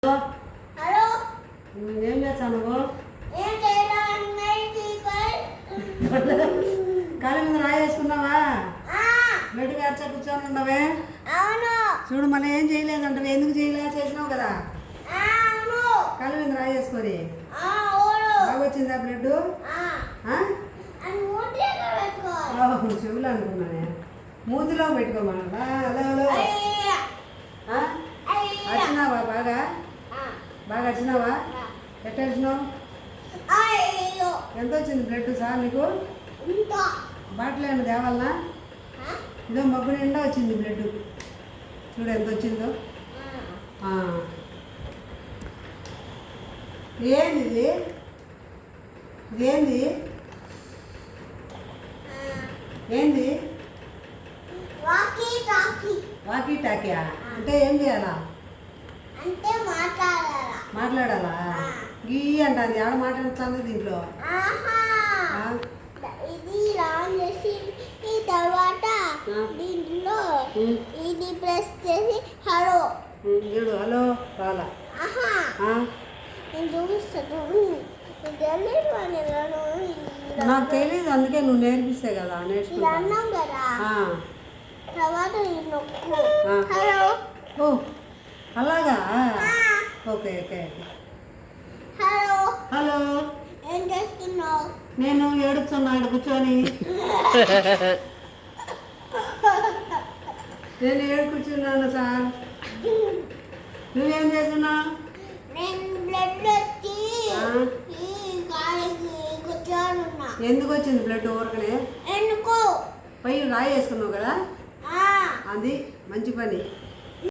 Hello ఏం చేస్తావు నువ్వు? కాలు మీద రాయి వేసుకున్నావా? బెడ్ గార్చా కూర్చొని ఉండవే. చూడు మళ్ళీ ఏం చేయలేదంటే ఎందుకు చేసినావు కదా. కాలు మీద రాయి వేసుకొని బాగా వచ్చిందా బ్లడ్? చెవులు అనుకున్నానే, మూతిలో పెట్టుకోమన్నా. హలో హలో, వచ్చినావా? బాగా వచ్చినావా? ఎట్లా వచ్చినావు? ఎంత వచ్చింది బ్లడ్ సార్ నీకు? బాటిల్ ఏమన్నా తేవాలనా? ఇదో మబ్బు నిండా వచ్చింది బ్లడ్. చూడు ఎంత వచ్చిందో. ఏంది ఇది? ఇదేంది? ఏంది వాకీ టాకీయా? అంటే ఏం చేయాలా? మాట్లాడాలా? గీ అంటుంది. ఆడ మాట్లాడుతుంది దీంట్లో. ఇది ఆన్ చేసి ఈ తర్వాత దీంట్లో ఇది ప్రెస్ చేసి హలో చూడు. హలో కావాలా? నాకు తెలీదు, అందుకే నువ్వు నేర్పిస్తే కదా అన్నాం కదా. తర్వాత హలో. ఓ అలాగా? Okay okay okay. Hello hello, ఏం చేస్తున్నావు? నేను ఏడుస్తున్నా ఇక్కడ కూర్చొని. నేను కూర్చున్నాను సార్. నువ్వేం చేస్తున్నావు? నేను బ్లడ్ వచ్చి కూర్చోనున్నా. ఎందుకు వచ్చింది బ్లడ్? ఊరకనే ఎందుకు? పై రాయి వేసుకున్నావు కదా, అది మంచి పని.